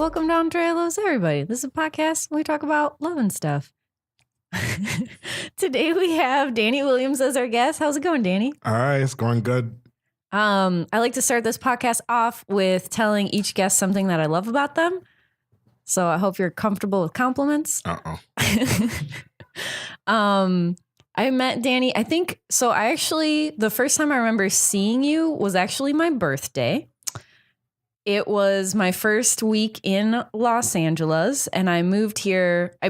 Welcome to Andrea Loves Everybody. This is a podcast where we talk about love and stuff. Today we have Danny Williams as our guest. How's it going, Danny? All right, it's going good. I like to start this podcast off with telling each guest something that I love about them. So I hope you're comfortable with compliments. I met Danny, the first time I remember seeing you was actually my birthday. It was my first week in Los Angeles, and I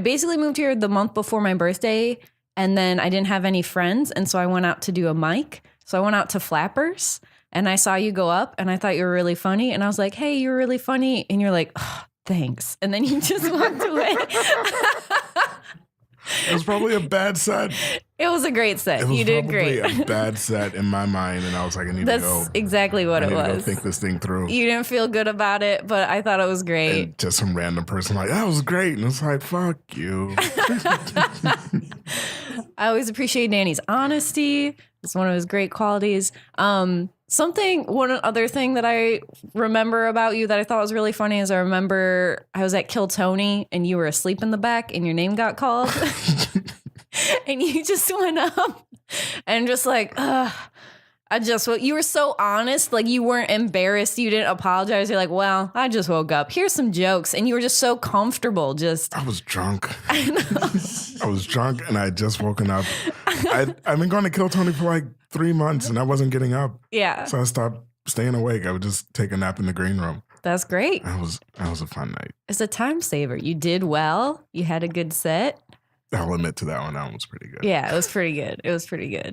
basically moved here the month before my birthday, and then I didn't have any friends, and so I went out to do a mic. So I went out to Flappers, and I saw you go up, and I thought you were really funny, and I was like, hey, you're really funny, and you're like, oh, thanks, and then you just walked away. It was probably a bad set. It was a great set. You did great. It was a bad set in my mind, and I was like, I need to go. That's exactly what it was. I need to go think this thing through. You didn't feel good about it, but I thought it was great. And just some random person like, that was great. And it's like, fuck you. I always appreciate Danny's honesty. It's one of his great qualities. One other thing that I remember about you that I thought was really funny is I remember I was at Kill Tony and you were asleep in the back and your name got called. And you just went up and just like, you were so honest. Like you weren't embarrassed. You didn't apologize. You're like, well, I just woke up. Here's some jokes. And you were just so comfortable. I was drunk. I know. I was drunk and I had just woken up. I've been going to Kill Tony for like 3 months and I wasn't getting up. Yeah. So I stopped staying awake. I would just take a nap in the green room. That's great. That was a fun night. It's a time saver. You did well. You had a good set. I'll admit to that one. That one was pretty good. Yeah, it was pretty good.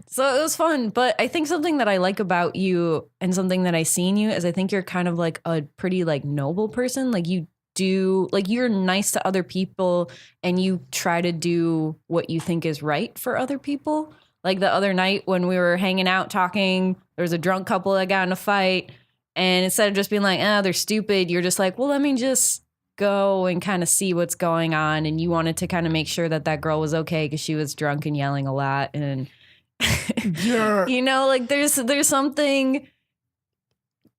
So it was fun. But I think something that I like about you and something that I see in you is I think you're kind of like a pretty like noble person. Like you're nice to other people and you try to do what you think is right for other people. Like the other night when we were hanging out talking, there was a drunk couple that got in a fight. And instead of just being like, they're stupid, you're just like, well, let me just go and kind of see what's going on. And you wanted to kind of make sure that girl was okay because she was drunk and yelling a lot. And yeah, like there's something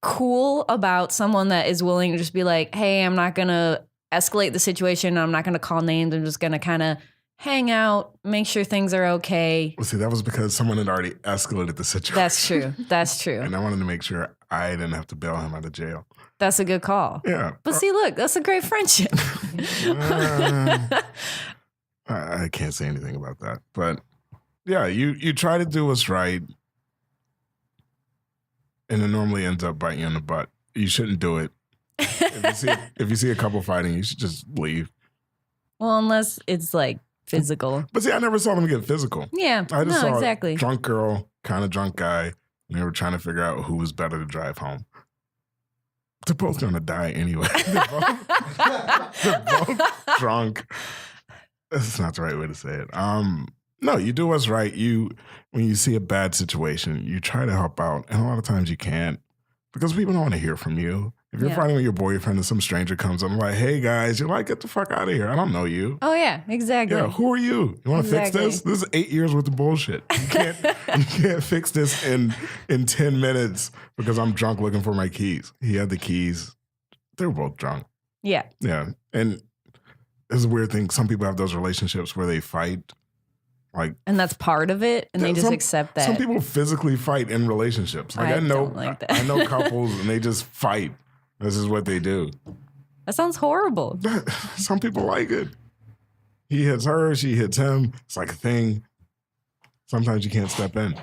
cool about someone that is willing to just be like, hey, I'm not gonna escalate the situation. I'm not gonna call names. I'm just gonna kind of hang out, make sure things are okay. Well, see, that was because someone had already escalated the situation. That's true. And I wanted to make sure I didn't have to bail him out of jail. That's a good call. Yeah. But see, look, that's a great friendship. I can't say anything about that. But yeah, you try to do what's right. And it normally ends up biting you in the butt. You shouldn't do it. If you see a couple fighting, you should just leave. Well, unless it's like physical. But see, I never saw them get physical. Yeah, I just saw exactly. A drunk girl, kind of drunk guy, and they were trying to figure out who was better to drive home. They're both going to die anyway. They're both drunk. That's not the right way to say it. No, you do what's right. When you see a bad situation, you try to help out. And a lot of times you can't because people don't want to hear from you. If you're fighting with your boyfriend and some stranger comes up and like, hey guys, you're like, get the fuck out of here. I don't know you. Oh yeah, exactly. Yeah, who are you? You want to fix this? This is 8 years worth of bullshit. You can't fix this in 10 minutes because I'm drunk looking for my keys. He had the keys. They were both drunk. Yeah. Yeah. And it's a weird thing. Some people have those relationships where they fight. And that's part of it, and they just accept that. Some people physically fight in relationships. I know couples and they just fight. This is what they do. That sounds horrible. Some people like it. He hits her, she hits him. It's like a thing. Sometimes you can't step in.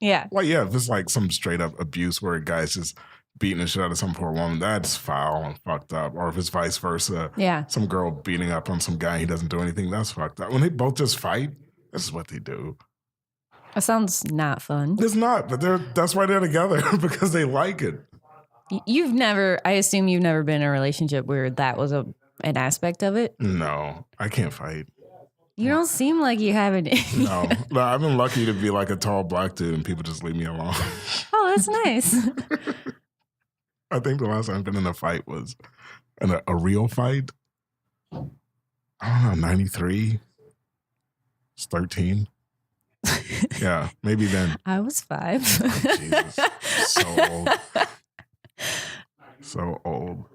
Yeah. Well, yeah, if it's like some straight up abuse where a guy's just beating the shit out of some poor woman, that's foul and fucked up. Or if it's vice versa. Yeah. Some girl beating up on some guy, he doesn't do anything, that's fucked up. When they both just fight, this is what they do. That sounds not fun. It's not, but that's why they're together, because they like it. I assume you've never been in a relationship where that was an aspect of it? No, I can't fight. You don't seem like you haven't. No, I've been lucky to be like a tall black dude and people just leave me alone. Oh, that's nice. I think the last time I've been in a fight was a real fight. I don't know, 93. It's 13. Yeah, maybe then. I was 5. Oh, Jesus. So old. So old.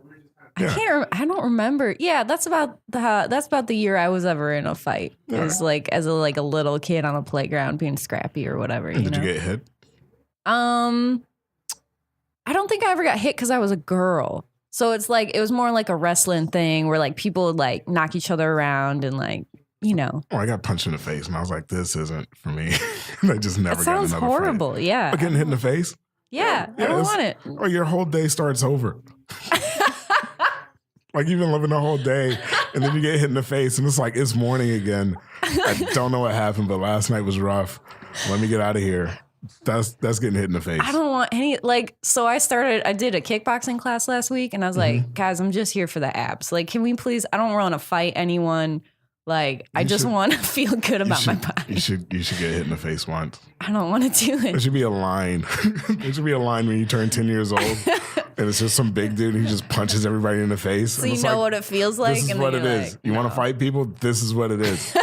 I don't remember. Yeah, that's about the year I was ever in a fight. It was like as a little kid on a playground being scrappy or whatever. And did you get hit? I don't think I ever got hit because I was a girl. So it's like it was more like a wrestling thing where like people would like knock each other around and like, you know. Oh, I got punched in the face and I was like, this isn't for me. I just never got another sounds horrible. fight. Yeah. Getting hit in the face? Yeah, I don't want it. Or your whole day starts over. Like you've been living the whole day and then you get hit in the face and it's like, it's morning again. I don't know what happened, but last night was rough. Let me get out of here. That's getting hit in the face. I don't want any, like, so I did a kickboxing class last week and I was like, guys, I'm just here for the abs. Like, can we please, I don't want to fight anyone. Like, I just want to feel good about my body. You should get hit in the face once. I don't want to do it. There should be a line. There should be a line when you turn 10 years old and it's just some big dude who just punches everybody in the face. So you know what it feels like? This is what it is. You want to fight people? This is what it is.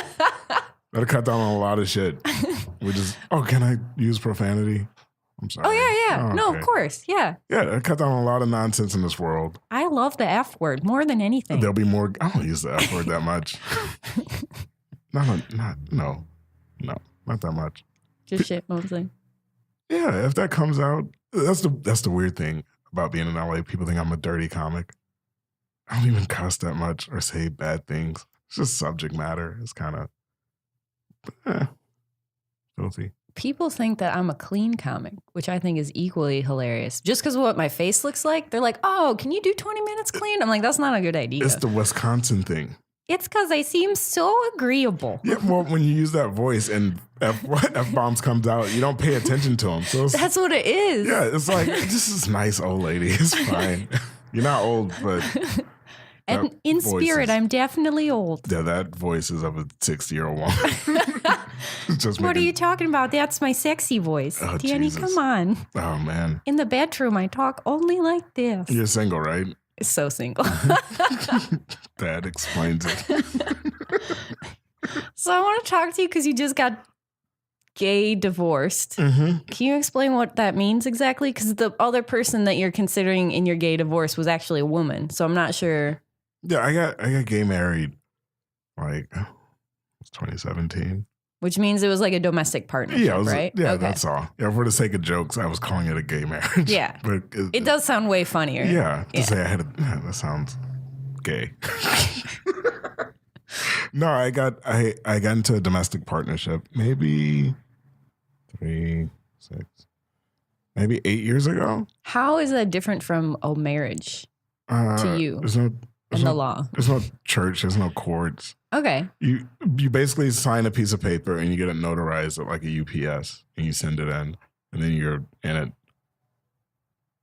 That'll cut down on a lot of shit. Can I use profanity? I'm sorry. Oh, yeah. Oh, no, okay. of course. Yeah. Yeah, that'll cut down on a lot of nonsense in this world. I love the F word more than anything. There'll be more. I don't use the F word that much. No, not that much. Just shit mostly. Yeah, if that comes out, that's the weird thing about being in LA. People think I'm a dirty comic. I don't even cuss that much or say bad things. It's just subject matter. It's kind of filthy. People think that I'm a clean comic, which I think is equally hilarious. Just because of what my face looks like, they're like, oh, can you do 20 minutes clean? I'm like, that's not a good idea. It's the Wisconsin thing. It's because I seem so agreeable. Yeah, well, when you use that voice and F-bombs comes out, you don't pay attention to them. So that's what it is. Yeah, it's like, this is nice old lady. It's fine. You're not old, but... And in spirit, I'm definitely old. Yeah, that voice is of a 60-year-old woman. What are you talking about? That's my sexy voice. Oh, Danny, Jesus. come on. Oh, man. In the bedroom, I talk only like this. You're single, right? So single. That explains it. So I want to talk to you because you just got gay divorced. Mm-hmm. Can you explain what that means exactly? Because the other person that you're considering in your gay divorce was actually a woman. So I'm not sure. Yeah, I got gay married like 2017. Which means it was like a domestic partnership, right? Yeah, okay. That's all. Yeah, for the sake of jokes, I was calling it a gay marriage. Yeah. But it does sound way funnier. Yeah. To say I had that sounds gay. No, I got into a domestic partnership maybe 8 years ago. How is that different from a marriage to you? There's the law. There's no church. There's no courts. Okay. You basically sign a piece of paper and you get it notarized at like a UPS and you send it in and then you're in it.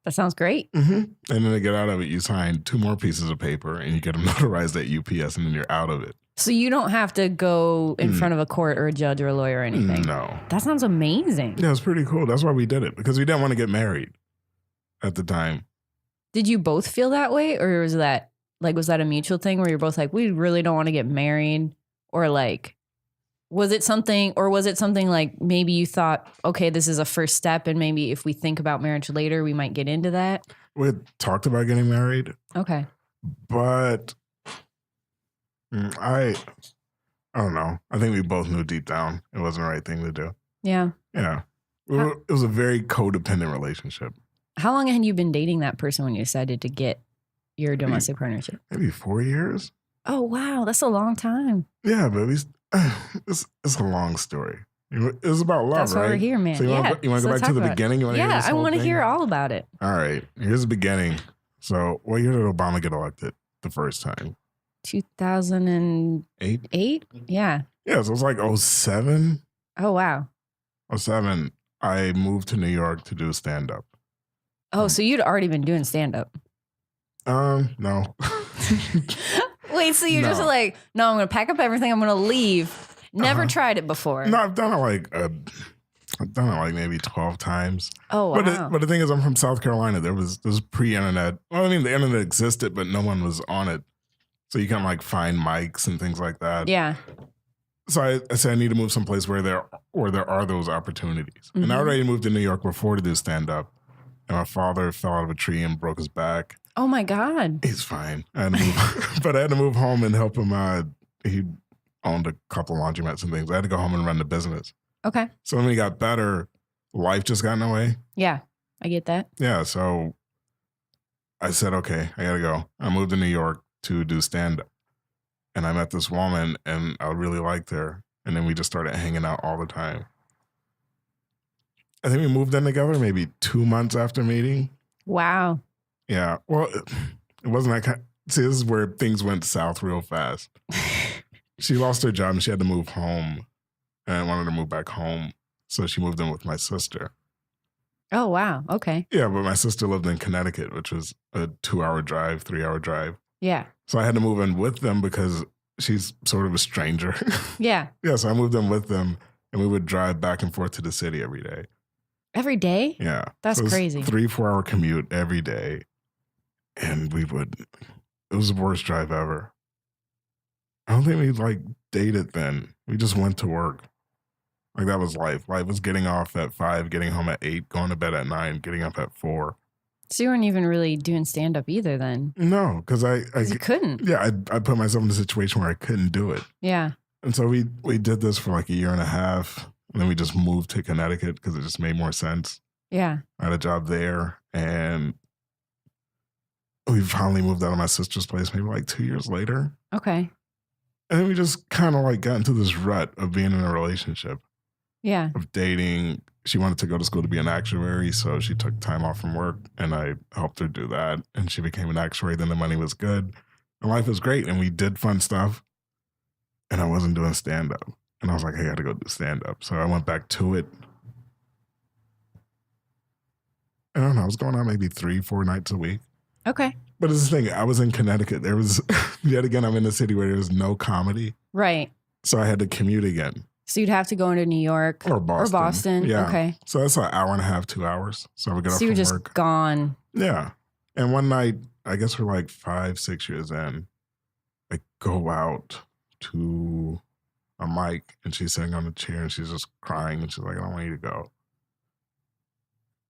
That sounds great. Mm-hmm. And then to get out of it, you sign 2 more pieces of paper and you get them notarized at UPS and then you're out of it. So you don't have to go in front of a court or a judge or a lawyer or anything? No. That sounds amazing. Yeah, it's pretty cool. That's why we did it because we didn't want to get married at the time. Did you both feel that way or was that a mutual thing where you're both like, we really don't want to get married? Or like, was it something like maybe you thought, okay, this is a first step and maybe if we think about marriage later, we might get into that? We had talked about getting married. Okay. But I don't know. I think we both knew deep down it wasn't the right thing to do. Yeah. Yeah. It was a very codependent relationship. How long had you been dating that person when you decided to get your domestic partnership? Maybe 4 years. Oh, wow. That's a long time. Yeah, but it's a long story. It was about love, That's right? why we're here, man. So you want to go back to the beginning? You want to hear this I whole want to thing? hear all about it. All right. Here's the beginning. So what year did Obama get elected the first time? 2008? 8? Yeah. Yeah, so it was like 07. Oh, wow. 07. I moved to New York to do stand-up. Oh, so you'd already been doing stand-up? No. Wait, so you're just like, no, I'm going to pack up everything. I'm going to leave. Never tried it before. No, I've done it like maybe 12 times. Oh, wow. But the thing is, I'm from South Carolina. There was pre-internet. Well, I mean, the internet existed, but no one was on it. So you can like find mics and things like that. Yeah. So I said I need to move someplace where there are those opportunities. Mm-hmm. And I already moved to New York before to do stand-up. And my father fell out of a tree and broke his back. Oh my God. He's fine. I had to move, but I had to move home and help him. He owned a couple laundromats and things. I had to go home and run the business. Okay. So when he got better, life just got in the way. Yeah, I get that. Yeah. So I said, okay, I got to go. I moved to New York to do stand-up. And I met this woman and I really liked her. And then we just started hanging out all the time. I think we moved in together maybe 2 months after meeting. Wow. Yeah. Well, it wasn't that kind. See, this is where things went south real fast. She lost her job and she had to move home. And I wanted to move back home. So she moved in with my sister. Oh, wow. Okay. Yeah, but my sister lived in Connecticut, which was a 2-hour drive, 3-hour drive. Yeah. So I had to move in with them because she's sort of a stranger. Yeah. Yeah, so I moved in with them and we would drive back and forth to the city every day. Every day? Yeah. That's so crazy. 3-4 hour commute every day. And it was the worst drive ever. I don't think we dated then. We just went to work. Like that was life. Life was getting off at 5, getting home at 8, going to bed at 9, getting up at 4. So you weren't even really doing stand-up either then? No, because you couldn't. Yeah, I put myself in a situation where I couldn't do it. Yeah. And so we did this for like a year and a half. And then we just moved to Connecticut because it just made more sense. Yeah. I had a job there. And we finally moved out of my sister's place maybe like 2 years later. Okay. And then we just kind of got into this rut of being in a relationship. Yeah. Of dating. She wanted to go to school to be an actuary, so she took time off from work, and I helped her do that. And she became an actuary. Then the money was good, and life was great, and we did fun stuff. And I wasn't doing stand-up. And I was like, hey, I got to go do stand-up. So I went back to it. I don't know. I was going out maybe 3-4 nights a week. Okay. But it's the thing. I was in Connecticut. There was, yet again, I'm in a city where there was no comedy. Right. So I had to commute again. So you'd have to go into New York or Boston. Yeah. Okay. So that's an hour and a half, 2 hours. So I would get off from work. So you're just gone. Yeah. And one night, I guess we're like 5-6 years in, I go out to a mic and she's sitting on a chair and she's just crying and she's like, I don't want you to go.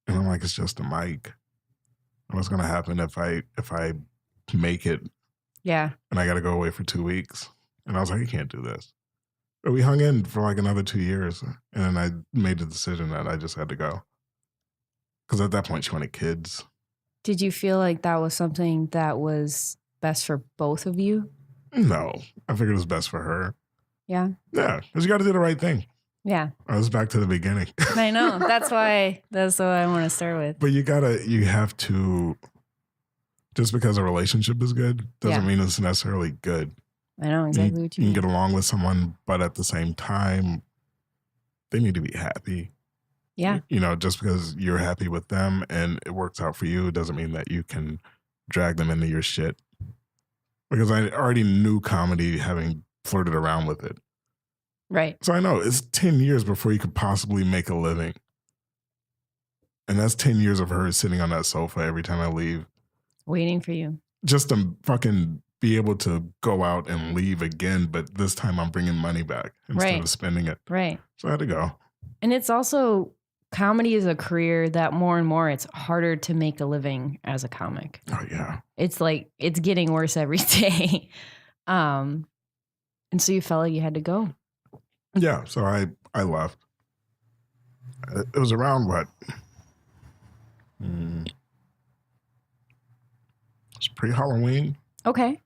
And I'm like, it's just a mic. What's going to happen if I make it? Yeah. And I got to go away for 2 weeks. And I was like, you can't do this. But we hung in for like another 2 years. And then I made the decision that I just had to go. Because at that point, she wanted kids. Did you feel like that was something that was best for both of you? No. I figured it was best for her. Yeah? Yeah. Because you got to do the right thing. Yeah. I was back to the beginning. I know. That's what I want to start with. But you have to, just because a relationship is good, doesn't mean it's necessarily good. I know exactly what you mean. You can get along with someone, but at the same time, they need to be happy. Yeah. Just because you're happy with them and it works out for you doesn't mean that you can drag them into your shit. Because I already knew comedy having flirted around with it. Right. So I know it's 10 years before you could possibly make a living. And that's 10 years of her sitting on that sofa every time I leave. Waiting for you. Just to fucking be able to go out and leave again, but this time I'm bringing money back instead of spending it. Right. So I had to go. And it's also, comedy is a career that more and more it's harder to make a living as a comic. Oh, yeah. It's like, it's getting worse every day. And so you felt like you had to go. Yeah. So I left. It was around what? It was pre-Halloween. Okay.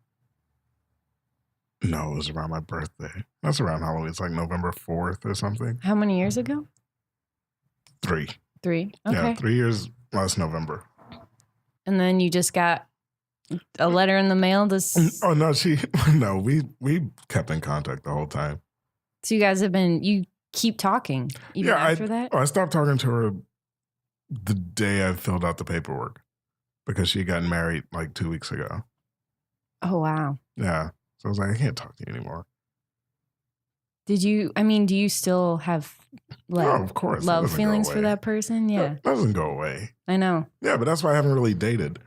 No, it was around my birthday. That's around Halloween. It's like November 4th or something. How many years ago? 3. 3? Okay. Yeah, 3 years last November. And then you just got a letter in the mail? Oh, no, we kept in contact the whole time. So you guys you keep talking even after that? I stopped talking to her the day I filled out the paperwork because she got married like 2 weeks ago. Oh, wow. Yeah. So I was like, I can't talk to you anymore. Do you still have of course. love feelings for that person? Yeah. That doesn't go away. I know. Yeah, but that's why I haven't really dated.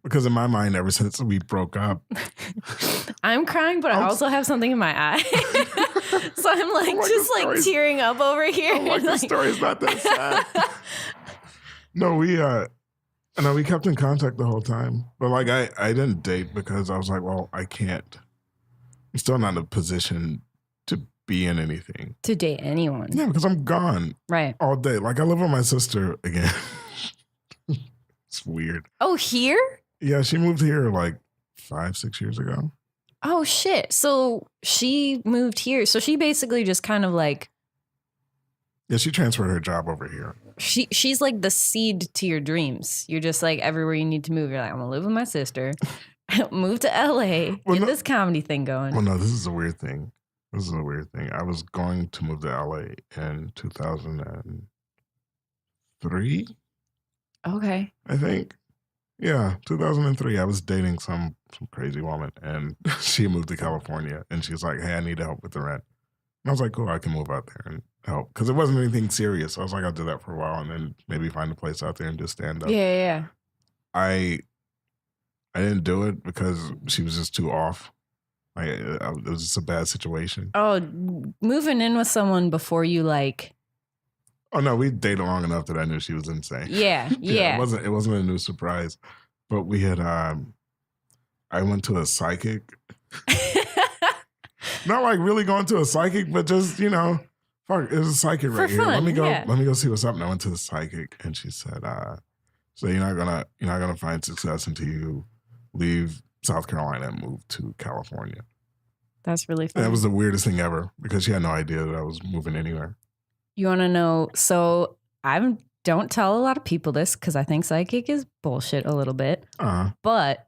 Because in my mind, ever since we broke up. I'm crying, but I also have something in my eye. So I'm like tearing up over here. I'm like, the story's not that sad. No, And then we kept in contact the whole time. But like I didn't date because I was like, well, I can't. I'm still not in a position to be in anything. To date anyone. Yeah, because I'm gone Right. all day. Like I live with my sister again. It's weird. Oh, here? Yeah, she moved here like 5-6 years ago. Oh, shit. So she moved here. So she basically just kind of like. Yeah, she transferred her job over here. She's like the seed to your dreams. You're just like everywhere you need to move. You're like, I'm going to live with my sister. Move to LA. Get this comedy thing going. Well, no, this is a weird thing. I was going to move to LA in 2003. Okay. I think. Yeah, 2003. I was dating some crazy woman, and she moved to California, and she's like, hey, I need help with the rent. And I was like, cool, I can move out there and help. Because it wasn't anything serious. I was like, I'll do that for a while, and then maybe find a place out there and just stand up. Yeah. I didn't do it because she was just too off. Like, it was just a bad situation. Oh, moving in with someone before you like. Oh no, we dated long enough that I knew she was insane. Yeah. It wasn't a new surprise, but we had. I went to a psychic. Not like really going to a psychic, but just fuck, there's a psychic right here. Let me go see what's up. And I went to the psychic, and she said, "So you're not gonna find success until you leave South Carolina and move to California." That's really fun. That was the weirdest thing ever because she had no idea that I was moving anywhere. You want to know? So I don't tell a lot of people this because I think psychic is bullshit a little bit. But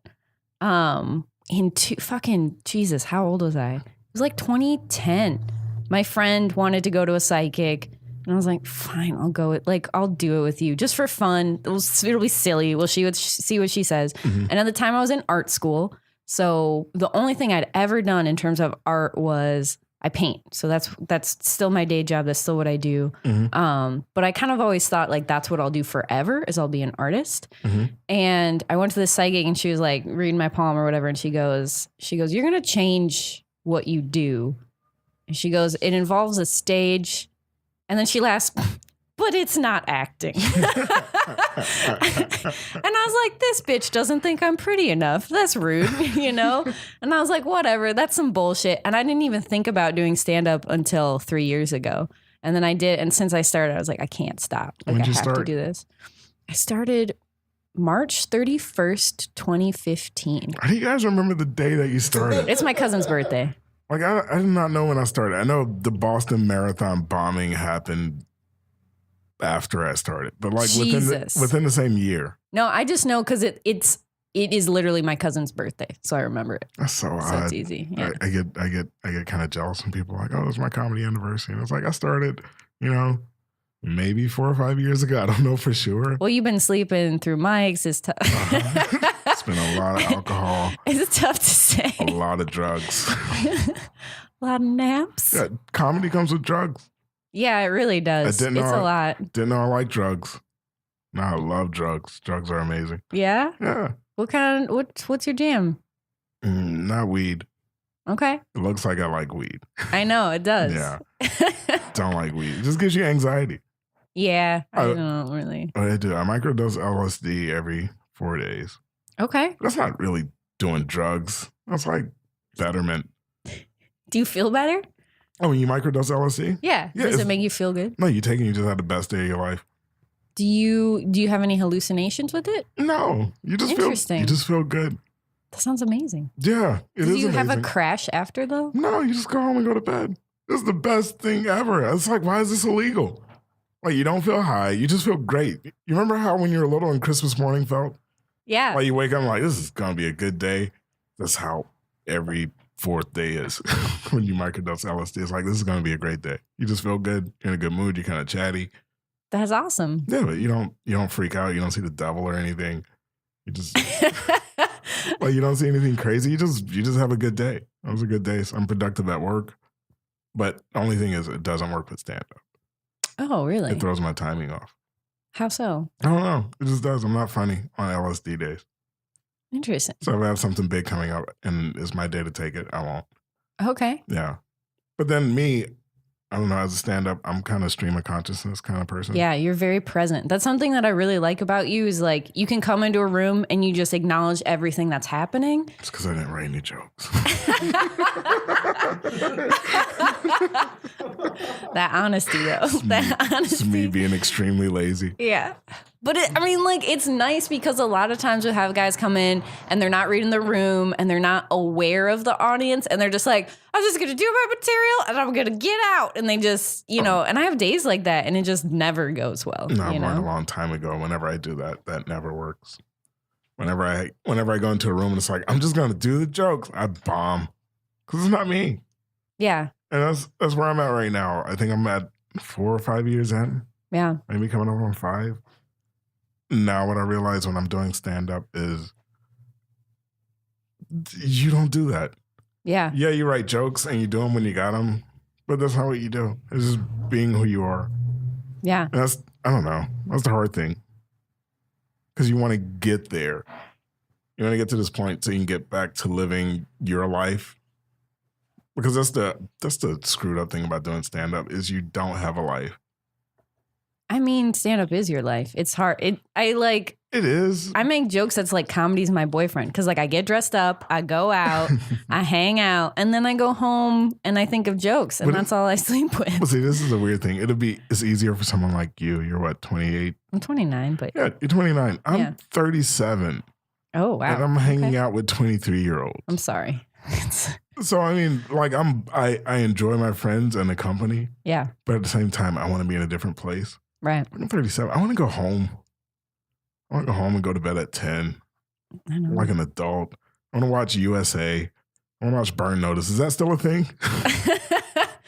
Jesus, how old was I? It was like 2010. My friend wanted to go to a psychic, and I was like, "Fine, I'll go. I'll do it with you just for fun. It'll be silly. We'll see what she says." Mm-hmm. And at the time, I was in art school, so the only thing I'd ever done in terms of art was I paint. So that's still my day job. That's still what I do. Mm-hmm. But I kind of always thought like that's what I'll do forever is I'll be an artist. Mm-hmm. And I went to this psychic, and she was like reading my palm or whatever, and she goes, "You're gonna change what you do." And she goes, "It involves a stage." And then she laughs, "But it's not acting." And I was like, this bitch doesn't think I'm pretty enough. That's rude, And I was like, whatever, that's some bullshit. And I didn't even think about doing stand-up until 3 years ago. And then I did. And since I started, I was like, I can't stop. Like, I have to do this. I started March 31st, 2015. How do you guys remember the day that you started? It's my cousin's birthday. Like, I did not know when I started. I know the Boston Marathon bombing happened after I started, but like within the same year. No, I just know because it is literally my cousin's birthday, so I remember it. That's so odd. So it's easy. Yeah. I get kind of jealous when people are like, "Oh, it's my comedy anniversary," and it's like I started, maybe 4 or 5 years ago. I don't know for sure. Well, you've been sleeping through mics. It's tough. It's been a lot of alcohol. It's tough to say. A lot of drugs. A lot of naps. Yeah, comedy comes with drugs. Yeah, it really does. It's a lot. Didn't know I like drugs. Now I love drugs. Drugs are amazing. Yeah? Yeah. What's your jam? Not weed. Okay. It looks like I like weed. I know, it does. Yeah. Don't like weed. It just gives you anxiety. Yeah, I don't really. I do. I microdose LSD every 4 days. Okay. That's not really doing drugs. That's like betterment. Do you feel better? Oh, when you microdose LSD? Yeah. Does it make you feel good? No, you take it and you just have the best day of your life. Do you have any hallucinations with it? No. You just feel good. That sounds amazing. Yeah. It is amazing. Do you have a crash after though? No, you just go home and go to bed. This is the best thing ever. It's like, why is this illegal? Like, you don't feel high. You just feel great. You remember how when you were little and Christmas morning felt? Yeah. Like you wake up like, this is going to be a good day. That's how every fourth day is when you microdose LSD. It's like, this is going to be a great day. You just feel good. You're in a good mood. You're kind of chatty. That's awesome. Yeah, but you don't freak out. You don't see the devil or anything. You just like you don't see anything crazy. You just have a good day. It was a good day. So I'm productive at work. But the only thing is it doesn't work with stand-up. Oh, really? It throws my timing off. How so? I don't know. It just does. I'm not funny on LSD days. Interesting. So if I have something big coming up and it's my day to take it, I won't. Okay. Yeah. But then I don't know, as a stand-up, I'm kind of stream of consciousness kind of person. Yeah, you're very present. That's something that I really like about you is like you can come into a room and you just acknowledge everything that's happening. It's because I didn't write any jokes. That honesty, though. It's me being extremely lazy. Yeah. But I mean, like, it's nice because a lot of times we have guys come in and they're not reading the room and they're not aware of the audience and they're just like, I'm just going to do my material and I'm going to get out. And they just, and I have days like that and it just never goes well. No, I've learned a long time ago. Whenever I do that, that never works. Whenever I go into a room and it's like, I'm just going to do the jokes, I bomb because it's not me. Yeah. And that's where I'm at right now. I think I'm at 4 or 5 years in. Yeah. Maybe coming up on 5. Now, what I realize when I'm doing stand-up is you don't do that. Yeah. Yeah, you write jokes and you do them when you got them, but that's not what you do. It's just being who you are. Yeah. And I don't know. That's the hard thing. Because you want to get there. You want to get to this point so you can get back to living your life. Because that's the screwed up thing about doing stand-up is you don't have a life. I mean, stand-up is your life. It's hard. It is. I make jokes that's like comedy's my boyfriend. Because like I get dressed up, I go out, I hang out, and then I go home and I think of jokes. And that's all I sleep with. Well, see, this is a weird thing. It's easier for someone like you. You're what, 28? I'm 29, but... Yeah, you're 29. I'm 37. Oh, wow. And I'm hanging out with 23-year-olds. I'm sorry. So, I mean, like I enjoy my friends and the company. Yeah. But at the same time, I want to be in a different place. Right. I'm 37. I want to go home. I want to go home and go to bed at 10. I know. Like an adult. I want to watch USA. I want to watch Burn Notice. Is that still a thing?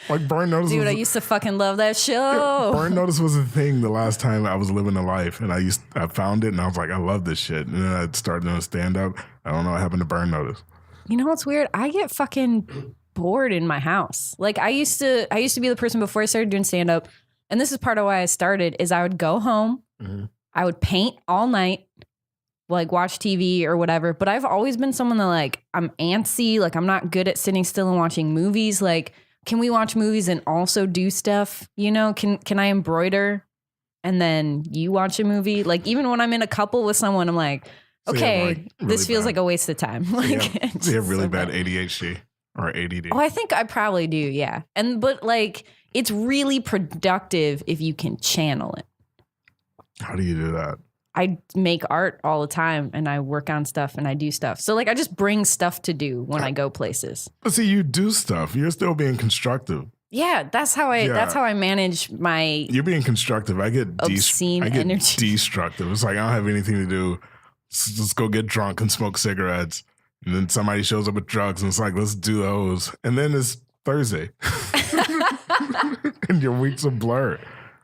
Like Burn Notice. Dude, I used to fucking love that show. Yeah, Burn Notice was a thing the last time I was living a life. And I found it and I was like, I love this shit. And then I started doing stand-up. I don't know what happened to Burn Notice. You know what's weird? I get fucking bored in my house. Like I used to be the person before I started doing stand-up. And this is part of why I started is I would go home. Mm-hmm. I would paint all night, like watch TV or whatever. But I've always been someone that like, I'm antsy. Like I'm not good at sitting still and watching movies. Like, can we watch movies and also do stuff? You know, can I embroider and then you watch a movie? Like even when I'm in a couple with someone, I'm like, okay, this feels like a waste of time. Like, you have really bad ADHD or ADD. Oh, I think I probably do. Yeah. But like, it's really productive if you can channel it. How do you do that? I make art all the time and I work on stuff and I do stuff. So like I just bring stuff to do when I go places. But see, you do stuff. You're still being constructive. Yeah, that's how I manage my You're being constructive. I get obscene energy. Destructive. It's like I don't have anything to do. Let's go get drunk and smoke cigarettes. And then somebody shows up with drugs and it's like, let's do those. And then it's Thursday. And your week's a blur.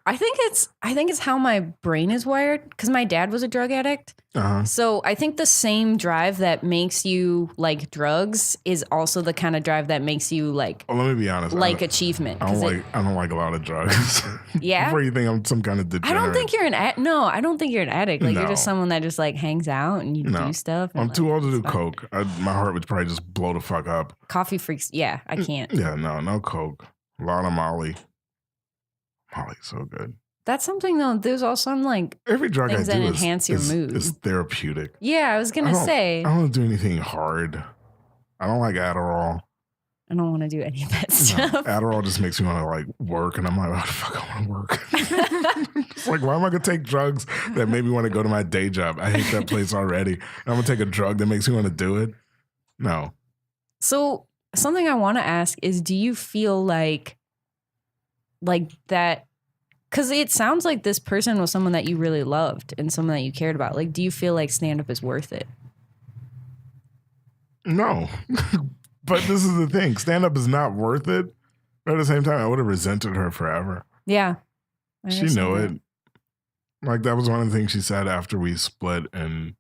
I think it's how my brain is wired because my dad was a drug addict. Uh-huh. So I think the same drive that makes you like drugs is also the kind of drive that makes you like. Well, let me be honest. Like achievement. I don't like a lot of drugs. Yeah. Before you think I'm some kind of degenerate. I don't think you're an addict. No, I don't think you're an addict. Like you're just someone that just like hangs out and you do stuff. And, I'm too old to do coke. My heart would probably just blow the fuck up. Coffee freaks. Yeah, I can't. Yeah, no coke. A lot of Molly. Molly's so good. That's something though. There's also some like every drug things I do that enhance your mood. Is therapeutic. Yeah, I was gonna say. I don't do anything hard. I don't like Adderall. I don't want to do any of that stuff. No, Adderall just makes me want to like work, and I'm like, oh the fuck, I want to work. It's like, why am I gonna take drugs that made me want to go to my day job? I hate that place already. And I'm gonna take a drug that makes me want to do it. No. So something I want to ask is, do you feel like that? Because it sounds like this person was someone that you really loved and someone that you cared about. Like, do you feel like stand-up is worth it? No. But this is the thing. Stand-up is not worth it. But at the same time, I would have resented her forever. Yeah. She knew it. Like, that was one of the things she said after we split and,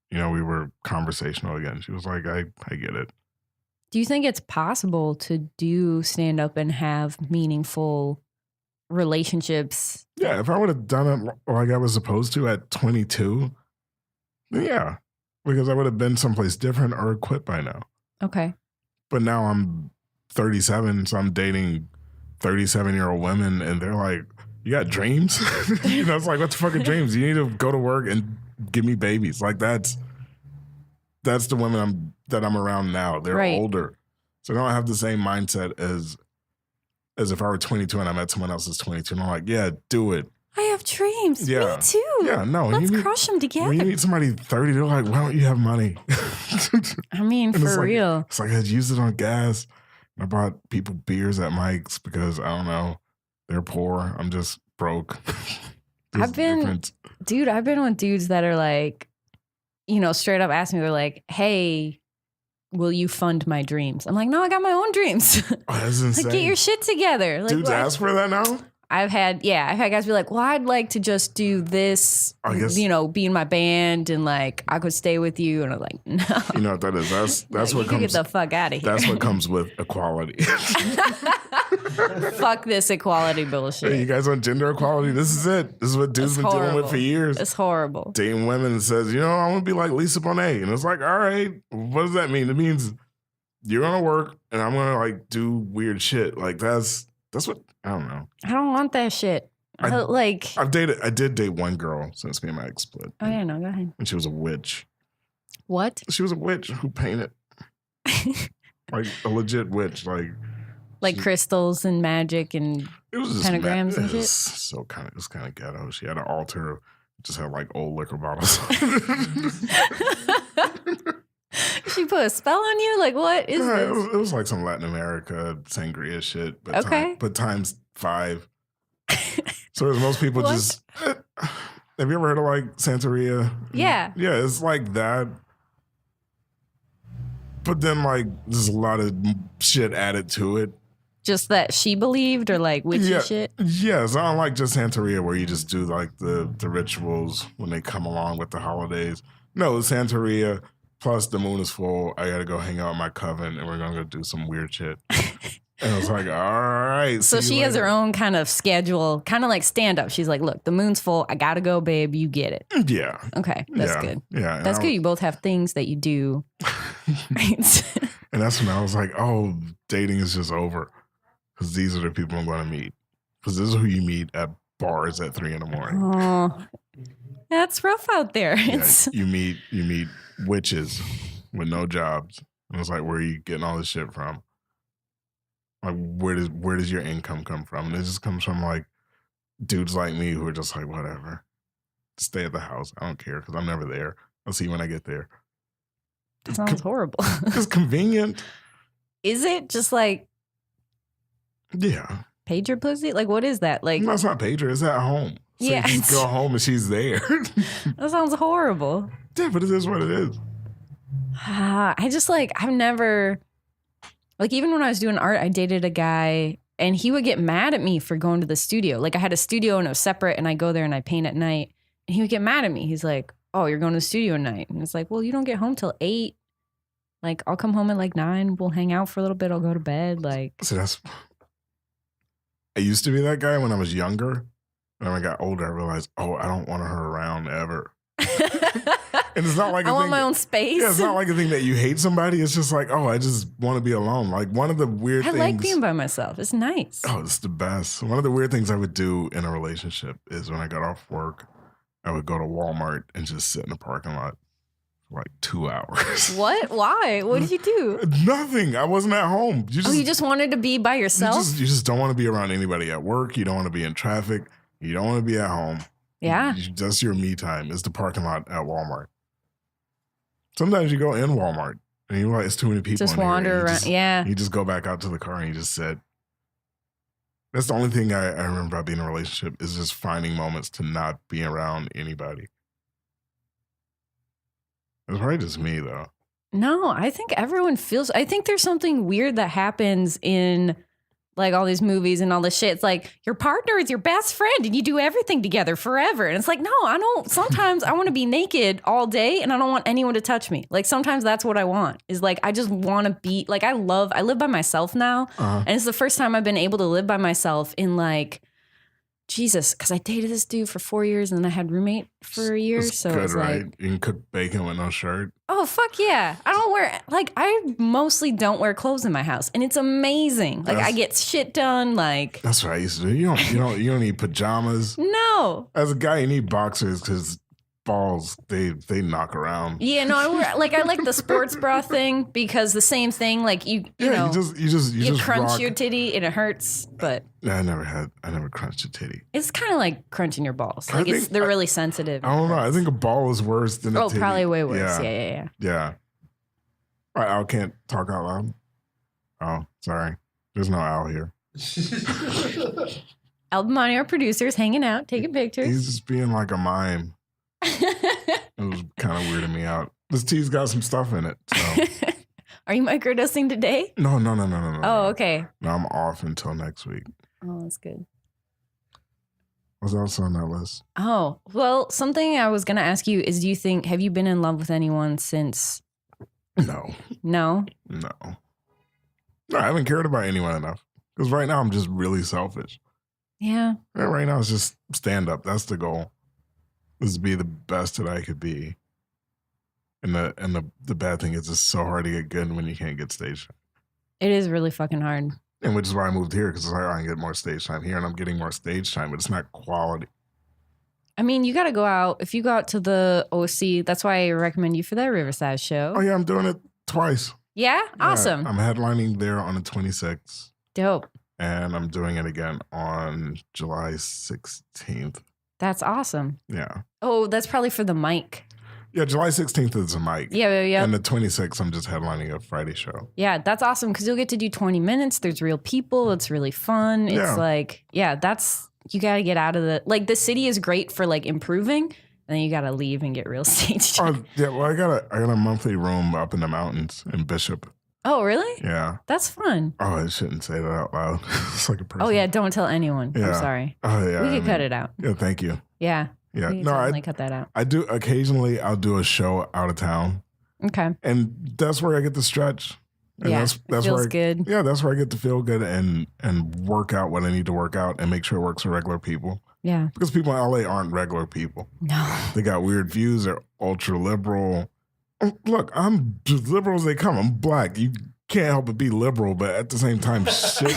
we were conversational again. She was like, I get it. Do you think it's possible to do stand-up and have meaningful relationships? Yeah, if I would have done it like I was supposed to at 22, then yeah, because I would have been someplace different or quit by now. Okay. But now I'm 37, so I'm dating 37-year-old women, and they're like, you got dreams? You know, it's like, what the fuck are dreams? You need to go to work and give me babies. Like that's the women that I'm around now. They're older. So they don't have the same mindset as if I were 22 and I met someone else that's 22. And I'm like, yeah, do it. I have dreams. Yeah. Me too. Yeah, no. Let's crush them together. When you meet somebody 30, they're like, why don't you have money? I mean, for real. It's like I used it on gas. I bought people beers at Mike's because, I don't know, they're poor. I'm just broke. I've been with dudes that are like, you know, straight up ask me, they're like, hey, will you fund my dreams? I'm like, no, I got my own dreams. Oh, that's insane. Like, get your shit together. Like, dudes ask for that now? I've had guys be like, well, I'd like to just do this, you know, be in my band and like I could stay with you. And I'm like, no. You know what that is? That's what comes. Get the fuck out of here. That's what comes with equality. Fuck this equality bullshit. Hey, you guys want gender equality? This is it. This is what dudes been dealing with for years. It's horrible. Dating women and says, you know, I want to be like Lisa Bonet. And it's like, all right, what does that mean? It means you're going to work and I'm going to like do weird shit. Like that's what, I don't know. I don't want that shit. I did date one girl since me and my ex split. Oh yeah, no, go ahead. And she was a witch. What? She was a witch who painted. Like a legit witch. Like crystals and magic and pentagrams and shit. It was kind of ghetto. She had an altar, just had like old liquor bottles. She put a spell on you? Like, what is this? It was like some Latin America sangria shit. But but times 5. So as most people just... Have you ever heard of like Santeria? Yeah. Yeah, it's like that. But then like there's a lot of shit added to it. Just that she believed or like witchy shit? Yeah, it's not like just Santeria where you just do like the rituals when they come along with the holidays. No, it's Santeria. Plus, the moon is full. I got to go hang out with my coven, and we're going to go do some weird shit. And I was like, all right. So she has her own kind of schedule, kind of like stand-up. She's like, look, the moon's full. I got to go, babe. You get it. Yeah. Okay. That's good. Yeah. That's good. You both have things that you do. And that's when I was like, oh, dating is just over. Because these are the people I'm going to meet. Because this is who you meet at bars at 3 a.m. Oh, that's rough out there. Yeah, you meet witches with no jobs. And it's like, where are you getting all this shit from? Like, where does your income come from? And it just comes from like dudes like me who are just like, whatever. Stay at the house. I don't care because I'm never there. I'll see you when I get there. That sounds horrible. It's convenient. Is it just like... Yeah. Pager pussy? Like, what is that? Like, no, it's not pager. It's at home. So yeah. You go home and she's there. That sounds horrible. Yeah, but it is what it is. I just like, I've never, like, even when I was doing art, I dated a guy and he would get mad at me for going to the studio. Like, I had a studio and it was separate and I go there and I paint at night. And he would get mad at me. He's like, oh, you're going to the studio at night. And it's like, well, you don't get home till 8. Like, I'll come home at like 9. We'll hang out for a little bit. I'll go to bed. Like, so I used to be that guy when I was younger. And when I got older, I realized, oh, I don't want her around ever. And it's not like I want my own space. Yeah, it's not like a thing that you hate somebody. It's just like, oh, I just want to be alone. Like one of the weird things. I like being by myself. It's nice. Oh, it's the best. One of the weird things I would do in a relationship is when I got off work, I would go to Walmart and just sit in the parking lot for like 2 hours. What? Why? What did you do? Nothing. I wasn't at home. You just wanted to be by yourself? You just don't want to be around anybody at work. You don't want to be in traffic. You don't want to be at home. Yeah. That's your me time. It's the parking lot at Walmart. Sometimes you go in Walmart and you're like, it's too many people. Just wander around. Yeah. You just go back out to the car and you just sit. That's the only thing I remember about being in a relationship is just finding moments to not be around anybody. It's probably just me though. No, I think everyone feels, I think there's something weird that happens in like all these movies and all this shit. It's like your partner is your best friend and you do everything together forever. And it's like, no, I don't. Sometimes I want to be naked all day and I don't want anyone to touch me. Like sometimes that's what I want is like, I just want to be like, I live by myself now. And it's the first time I've been able to live by myself in like Jesus, because I dated this dude for 4 years and then I had roommate for a year. It's So good, it was right? like, You can cook bacon with no shirt. oh, fuck yeah. I don't wear, like, I mostly don't wear clothes in my house. And it's amazing. Like, I get shit done. Like, that's what I used to do. You don't need pajamas. No. As a guy, you need boxers because balls, they knock around. Yeah, no, I like the sports bra thing because the same thing, like you know, you just crunch rock. your titty and it hurts, but I never crunched a titty. it's kind of like crunching your balls. Like they're really sensitive. I don't know. I think a ball is worse than a titty. Probably way worse. Yeah. Yeah. All right, Al can't talk out loud. Oh, sorry. There's no Al here. Albamani, our producer's hanging out, taking pictures. He's just being like a mime. It was kind of weirding me out. This tea's got some stuff in it. So. Are you microdosing today? No. Oh, okay. No, I'm off until next week. Oh, that's good. What's else on that list? Oh, well, something I was going to ask you is have you been in love with anyone since? No. No? No, I haven't cared about anyone enough. Because right now I'm just really selfish. Yeah. Right now it's just stand up. That's the goal. Is to be the best that I could be. And the bad thing is it's so hard to get good when you can't get stage time. It is really fucking hard. And which is why I moved here, because I can get more stage time here, and I'm getting more stage time, but it's not quality. I mean, you got to go out. If you go out to the OC, that's why I recommend you for that Riverside show. Oh, yeah, I'm doing it twice. Yeah? Awesome. I'm headlining there on the 26th. Dope. And I'm doing it again on July 16th. That's awesome. Yeah. Oh, that's probably for the mic. Yeah, July 16th is a mic. Yeah. And the 26th, I'm just headlining a Friday show. Yeah, that's awesome because you'll get to do 20 minutes. There's real people. It's really fun. It's like, you got to get out of the city is great for like improving, and then you got to leave and get real stage time. Yeah, well, I got a monthly room up in the mountains in Bishop. Oh, really? Yeah. That's fun. Oh, I shouldn't say that out loud. It's like a person. Oh, yeah, don't tell anyone. Yeah. I'm sorry. Oh, yeah. We could cut it out. Yeah, thank you. Yeah. Yeah. We No, I cut that out. I do occasionally. I'll do a show out of town. Okay. And that's where I get to stretch. And that's feels where good. Yeah, that's where I get to feel good and work out what I need to work out and make sure it works for regular people. Yeah. Because people in LA aren't regular people. No. They got weird views. They're ultra liberal. Look, I'm as liberal as they come. I'm black. You can't help but be liberal, but at the same time, shit.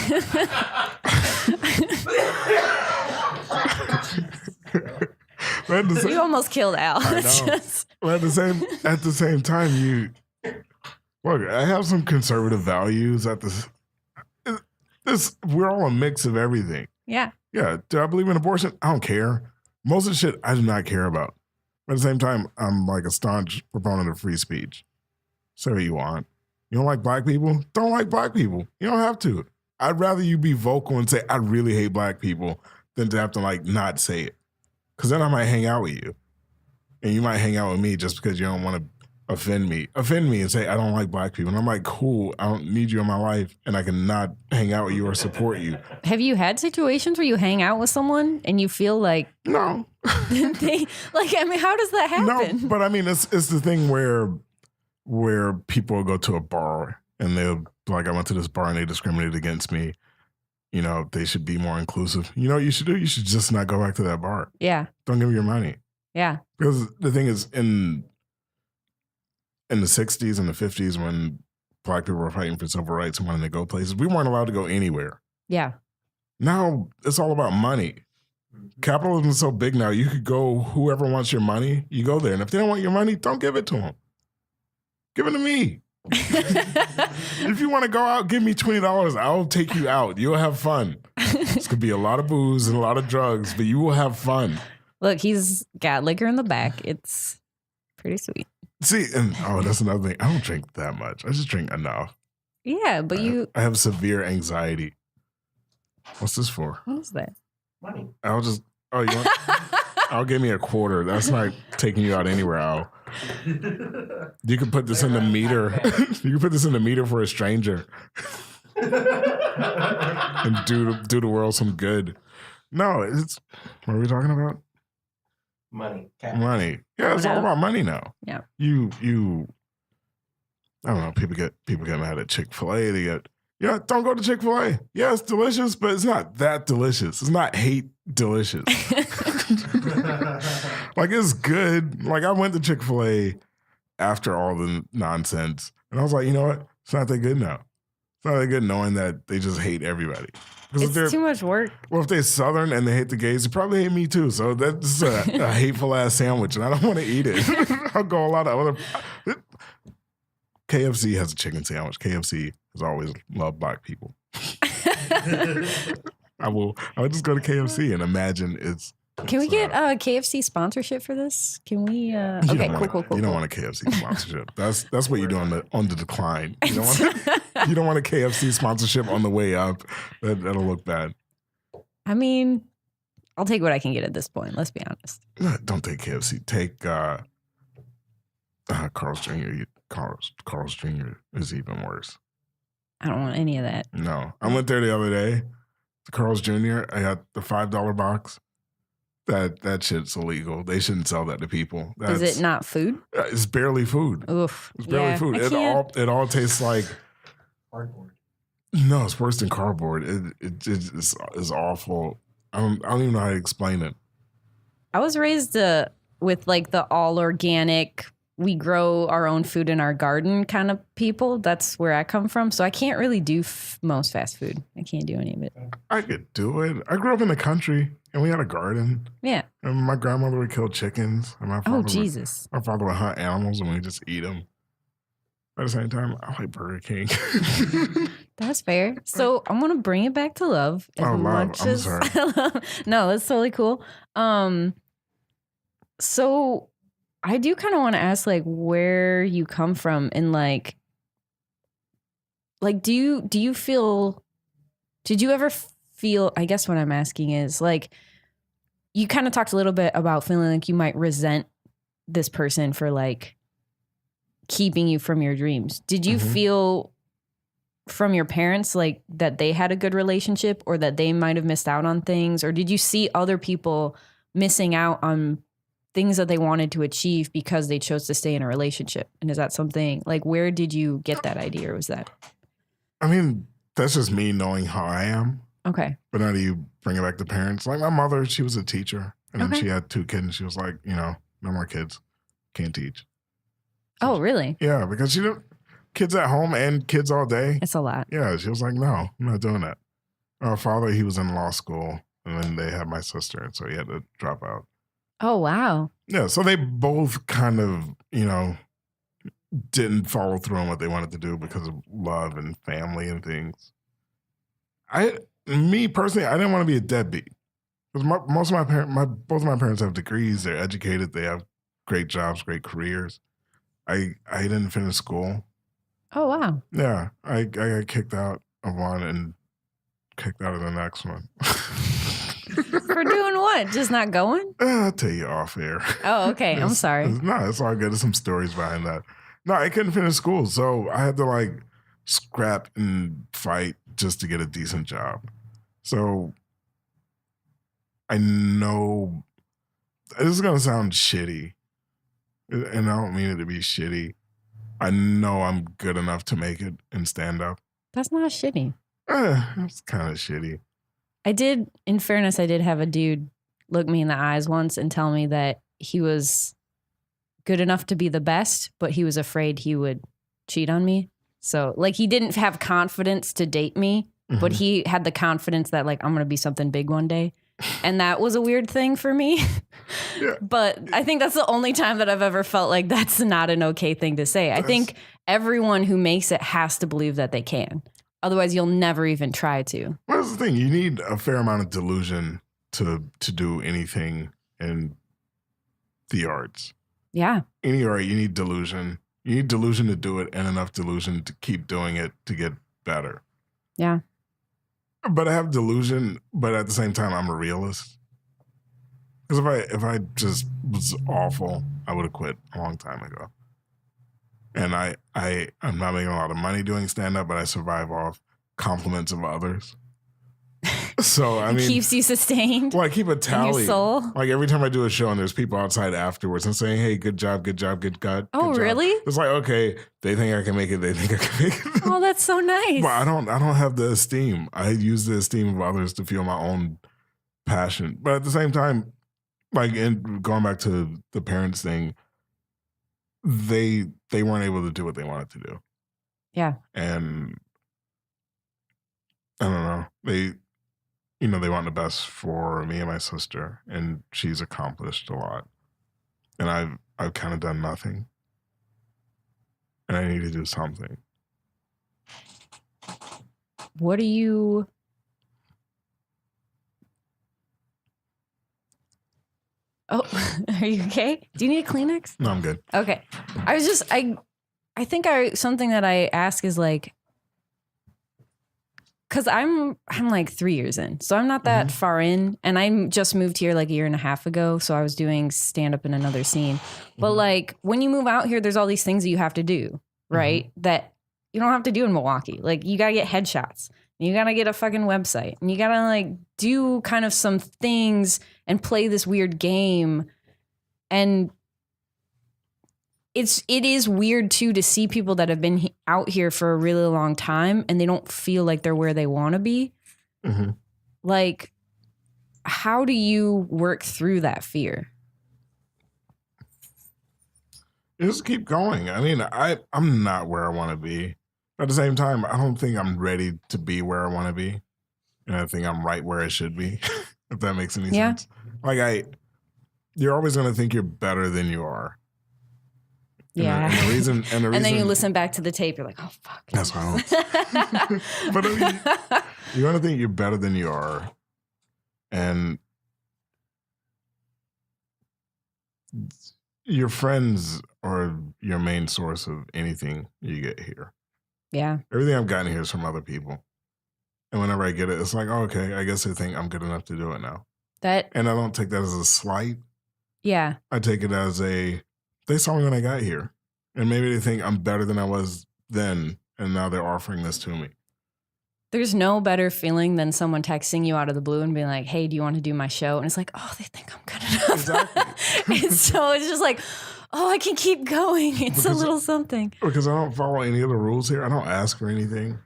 You almost killed Al. I know. But at the same time, look, I have some conservative values. We're all a mix of everything. Yeah. Yeah. Do I believe in abortion? I don't care. Most of the shit I do not care about. But at the same time, I'm like a staunch proponent of free speech. Say what you want. You don't like black people? Don't like black people. You don't have to. I'd rather you be vocal and say, I really hate black people than to have to like not say it. Because then I might hang out with you. And you might hang out with me just because you don't want to offend me. Offend me and say, I don't like black people. And I'm like, cool, I don't need you in my life and I can not hang out with you or support you. Have you had situations where you hang out with someone and you feel like... No. how does that happen? No, but I mean, it's the thing where people go to a bar and they'll like, I went to this bar and they discriminated against me. You know, they should be more inclusive. You know what you should do? You should just not go back to that bar. Yeah. Don't give me your money. Yeah. Because the thing is, in the 60s and the 50s, when black people were fighting for civil rights and wanting to go places, we weren't allowed to go anywhere. Yeah. Now it's all about money. Capitalism is so big now, you could go, whoever wants your money, you go there. And if they don't want your money, don't give it to them. Give it to me. If you want to go out, give me $20. I'll take you out. You'll have fun. It's going to be a lot of booze and a lot of drugs, but you will have fun. Look, he's got liquor in the back. It's pretty sweet. See, and that's another thing. I don't drink that much. I just drink enough. Yeah, but I have severe anxiety. What's this for? What is that? Money. I'll give me a quarter. That's not taking you out anywhere, Al. You can put this in the meter. You can put this in the meter for a stranger. And do the world some good. No, what are we talking about? Money. Money. Yeah, it's all about money now. Yeah. You I don't know, people get mad at Chick-fil-A, they get Yeah, don't go to Chick-fil-A. Yeah, it's delicious, but it's not that delicious. It's not hate delicious. Like, it's good. Like, I went to Chick-fil-A after all the nonsense, and I was like, you know what? It's not that good now. It's not that good knowing that they just hate everybody. It's too much work. Well, if they're Southern and they hate the gays, they probably hate me too. So that's a hateful ass sandwich, and I don't want to eat it. I'll go a lot of other. KFC has a chicken sandwich. KFC has always loved black people. I will just go to KFC and imagine it's. Can we get a KFC sponsorship for this? Can we? Okay, cool. You don't want a KFC sponsorship. That's what you're doing on the decline. You don't want a KFC sponsorship on the way up. That'll look bad. I mean, I'll take what I can get at this point. Let's be honest. Don't take KFC. Take Carl's Jr. Carl's Jr. is even worse. I don't want any of that. No, I went there the other day. Carl's Jr. I got the $5 box. That shit's illegal. They shouldn't sell that to people. Is it not food? It's barely food. Oof. It's barely food. It all tastes like Cardboard. No, it's worse than cardboard. It's awful. I don't even know how to explain it. I was raised with like the all organic, we grow our own food in our garden kind of people. That's where I come from. So I can't really do most fast food. I can't do any of it. I could do it. I grew up in the country and we had a garden. Yeah. And my grandmother would kill chickens. And my father would hunt animals and we just eat them. At the same time, I like Burger King. That's fair. So I'm gonna bring it back to love. Love. I'm sorry. No, that's totally cool. So I do kind of want to ask, like, where you come from, and like, do you feel? Did you ever feel? I guess what I'm asking is, like, you kind of talked a little bit about feeling like you might resent this person for like keeping you from your dreams. Did you feel from your parents like that they had a good relationship, or that they might have missed out on things, or did you see other people missing out on things that they wanted to achieve because they chose to stay in a relationship? And is that something like, where did you get that idea, or was that? I mean, that's just me knowing how I am. Okay. But how do you bring it back to parents? Like my mother, she was a teacher, and then she had 2 kids, and she was like, no more kids, can't teach. Oh, really? Yeah, because she didn't. Kids at home and kids all day. It's a lot. Yeah, she was like, no, I'm not doing that. Our father, he was in law school, and then they had my sister, and so he had to drop out. Oh, wow. Yeah, so they both kind of, didn't follow through on what they wanted to do because of love and family and things. Me personally, I didn't want to be a deadbeat. Because both of my parents have degrees. They're educated. They have great jobs, great careers. I didn't finish school. Oh, wow. Yeah, I got kicked out of one and kicked out of the next one. For doing what? Just not going? I'll tell you off air. Oh, okay. I'm sorry. No, it's all good. There's some stories behind that. No, I couldn't finish school, so I had to like scrap and fight just to get a decent job. So I know this is gonna sound shitty, and I don't mean it to be shitty. I know I'm good enough to make it and stand up. That's not shitty. It's kind of shitty. In fairness, I did have a dude look me in the eyes once and tell me that he was good enough to be the best, but he was afraid he would cheat on me. So like he didn't have confidence to date me, but he had the confidence that like I'm going to be something big one day. And that was a weird thing for me. Yeah. But I think that's the only time that I've ever felt like that's not an okay thing to say. I think everyone who makes it has to believe that they can. Otherwise, you'll never even try to. Well, that's the thing. You need a fair amount of delusion to do anything in the arts. Yeah. Any art, you need delusion. You need delusion to do it and enough delusion to keep doing it to get better. Yeah. But I have delusion, but at the same time, I'm a realist. Because if I just was awful, I would have quit a long time ago. And I'm not making a lot of money doing stand-up, but I survive off compliments of others. So I mean, keeps you sustained. well, I keep a in your tally. soul. Like every time I do a show and there's people outside afterwards and saying, "Hey, good job, good job, good God." Oh, good job." really? It's like, okay, they think I can make it. They think I can make it. Oh, that's so nice. But I don't have the esteem. I use the esteem of others to feel my own passion. But at the same time, like in going back to the parents thing, they weren't able to do what they wanted to do. Yeah. And I don't know. They want the best for me and my sister, and she's accomplished a lot. And I've kind of done nothing. And I need to do something. What do you... Oh, are you okay? Do you need a Kleenex? No, I'm good. Okay. I think something that I ask is like, because I'm like 3 years in, so I'm not that far in, and I just moved here like a year and a half ago, so I was doing stand up in another scene. But like when you move out here, there's all these things that you have to do, right? That you don't have to do in Milwaukee. Like you gotta get headshots, and you gotta get a fucking website, and you gotta like do kind of some things and play this weird game, and it is weird too to see people that have been out here for a really long time and they don't feel like they're where they want to be. Mm-hmm. Like, how do you work through that fear? You just keep going. I mean, I'm not where I want to be. At the same time, I don't think I'm ready to be where I want to be. And I think I'm right where I should be, if that makes any sense. Like you're always going to think you're better than you are. Yeah. And the reason, and then you listen back to the tape, you're like, oh, fuck. That's why I don't. But I mean, you're going to think you're better than you are. And your friends are your main source of anything you get here. Yeah. Everything I've gotten here is from other people. And whenever I get it, it's like, oh, okay, I guess they think I'm good enough to do it now. And I don't take that as a slight. Yeah. I take it as they saw me when I got here. And maybe they think I'm better than I was then. And now they're offering this to me. There's no better feeling than someone texting you out of the blue and being like, hey, do you want to do my show? And it's like, oh, they think I'm good enough. Exactly. And so it's just like, oh, I can keep going. It's a little something. Because I don't follow any of the rules here. I don't ask for anything.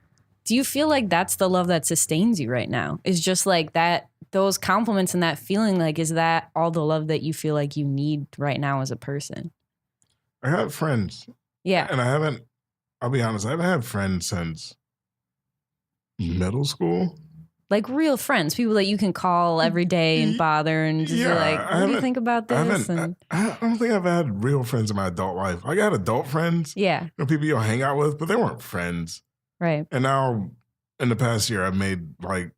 Do you feel like that's the love that sustains you right now? Is just like that, those compliments and that feeling, like, is that all the love that you feel like you need right now as a person? I have friends. Yeah. And I'll be honest, I haven't had friends since middle school. Like real friends, people that you can call every day and bother and just be like, what do you think about this? I don't think I've had real friends in my adult life. Like I had adult friends. Yeah. People you'll hang out with, but they weren't friends. Right. And now in the past year, I've made like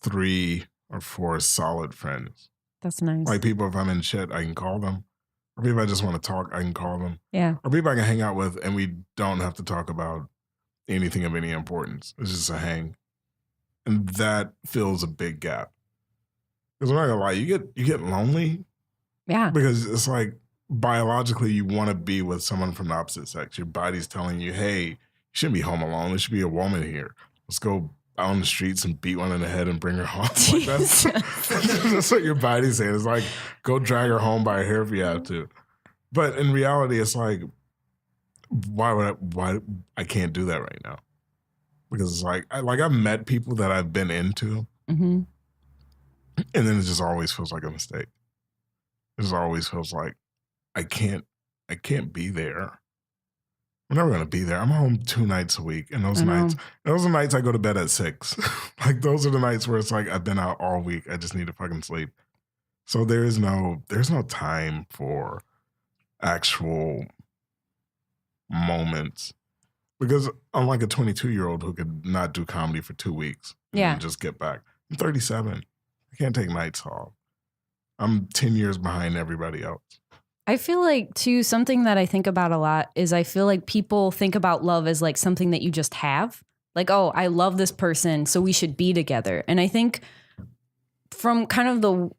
3 or 4 solid friends. That's nice. Like people, if I'm in shit, I can call them. Or people I just want to talk, I can call them. Yeah. Or people I can hang out with and we don't have to talk about anything of any importance. It's just a hang. And that fills a big gap. Because I'm not gonna lie, you get lonely. Yeah. Because it's like biologically you want to be with someone from the opposite sex. Your body's telling you, hey, you shouldn't be home alone. There should be a woman here. Let's go out on the streets and beat one in the head and bring her home. Like that's what your body's saying. It's like, go drag her home by her hair if you have to. But in reality, it's like, why I can't do that right now? Because it's like I've met people that I've been into, and then it just always feels like a mistake. It just always feels like I can't be there. I'm never gonna be there. I'm home 2 nights a week, and those are nights I go to bed at 6. Like those are the nights where it's like I've been out all week. I just need to fucking sleep. So there's no time for actual moments. Because I'm like a 22-year-old who could not do comedy for 2 weeks and just get back. I'm 37. I can't take nights off. I'm 10 years behind everybody else. I feel like, too, something that I think about a lot is I feel like people think about love as like something that you just have. Like, oh, I love this person, so we should be together. And I think from kind of the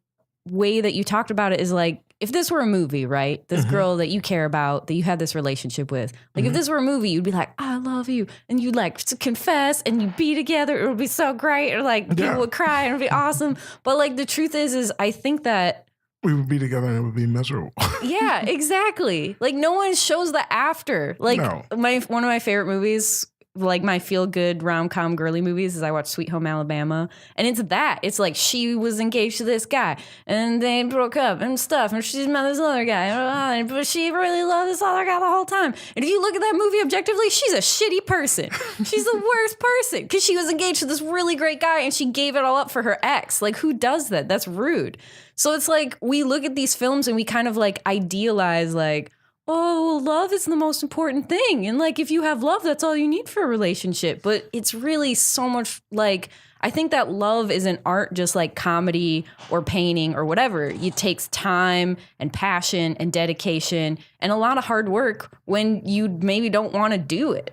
way that you talked about it is like, if this were a movie, right? This girl that you care about, that you had this relationship with, like if this were a movie, you'd be like, I love you. And you'd like confess and you'd be together. It would be so great. Or like people would cry and it would be awesome. But like the truth is I think that we would be together and it would be miserable. yeah, exactly. Like no one shows the after. Like one of my favorite movies, like my feel good rom-com girly movies, is I watch Sweet Home Alabama, and it's that. It's like she was engaged to this guy and they broke up and stuff, and she's met this other guy, but she really loved this other guy the whole time. And if you look at that movie objectively, she's a shitty person. She's the worst person because she was engaged to this really great guy and she gave it all up for her ex. Like who does that? That's rude. So it's like we look at these films and we kind of like idealize like, oh, love is the most important thing. And like, if you have love, that's all you need for a relationship. But it's really so much like, I think that love is an art just like comedy or painting or whatever. It takes time and passion and dedication and a lot of hard work when you maybe don't want to do it.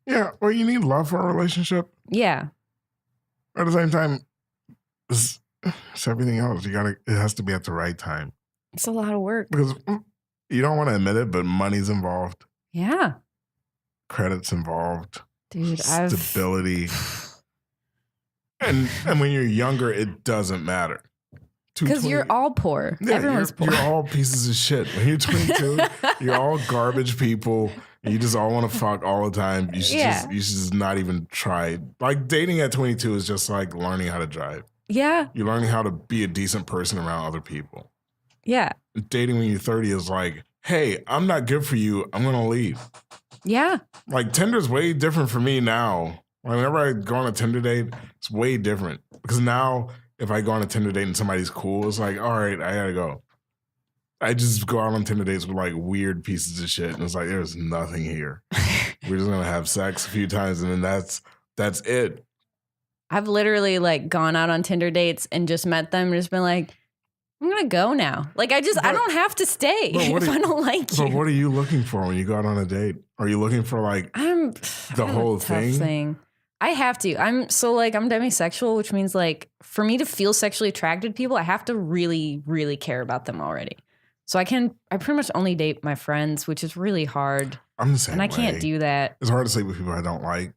Yeah. Well, you need love for a relationship. Yeah. At the same time, it's everything else. It has to be at the right time. It's a lot of work. Because you don't want to admit it, but money's involved. Yeah. Credit's involved. Dude, stability. And when you're younger, it doesn't matter. Because you're all poor. Yeah, everyone's poor. You're all pieces of shit. When you're 22, you're all garbage people. And you just all want to fuck all the time. You should just not even try. Like dating at 22 is just like learning how to drive. Yeah. You're learning how to be a decent person around other people. Yeah. Dating when you're 30 is like, hey, I'm not good for you. I'm going to leave. Yeah. Like Tinder's way different for me now. Whenever I go on a Tinder date, it's way different. Because now if I go on a Tinder date and somebody's cool, it's like, all right, I got to go. I just go out on Tinder dates with like weird pieces of shit. And it's like, there's nothing here. We're just going to have sex a few times and then that's it. I've literally like gone out on Tinder dates and just met them and just been like, I'm going to go now. Like I don't have to stay if I don't like you. But what are you looking for when you go out on a date? Are you looking for like the whole thing? I have to. I'm demisexual, which means like for me to feel sexually attracted to people, I have to really, really care about them already. So I pretty much only date my friends, which is really hard. I'm the same way. And I can't do that. It's hard to sleep with people I don't like.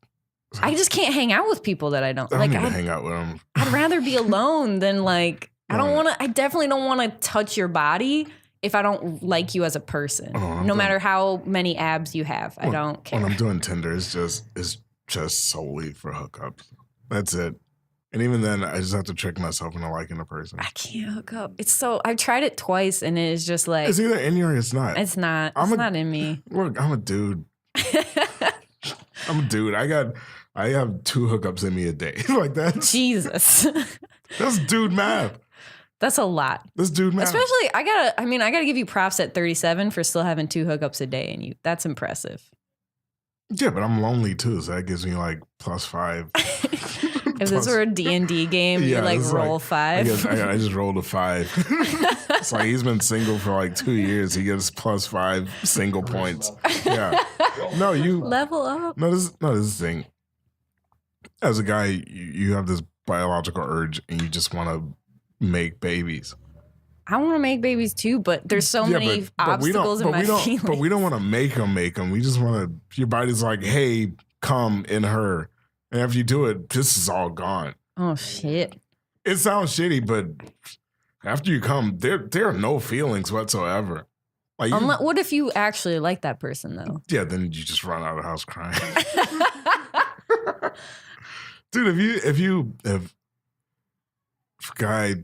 I just can't hang out with people that I don't like. I don't need to hang out with them. I'd rather be alone than like, I definitely don't want to touch your body if I don't like you as a person. No matter how many abs you have. I don't care. When I'm doing Tinder, it's just solely for hookups. That's it. And even then, I just have to trick myself into liking a person. I can't hook up. I've tried it twice and it is just like. It's either in you or it's not. It's not. It's not in me. Look, I'm a dude. I'm a dude. I have 2 hookups in me a day. Like that. Jesus. That's dude math. That's a lot. That's dude math. Especially, I gotta give you props at 37 for still having 2 hookups a day in you. That's impressive. Yeah, but I'm lonely too, so that gives me like +5. If this were a D&D game, you like roll 5. I just rolled a 5. It's like he's been single for like 2 years. He gets +5 single points. Yeah. No, you level up. No, this is the thing. As a guy, you have this biological urge and you just want to make babies. I want to make babies too, but there's so many obstacles in my feelings. But we don't want to make them. We just want to, your body's like, hey, come in her. And after you do it, this is all gone. Oh, shit. It sounds shitty, but after you come, there are no feelings whatsoever. Like what if you actually like that person, though? Yeah, then you just run out of the house crying. Dude, if a guy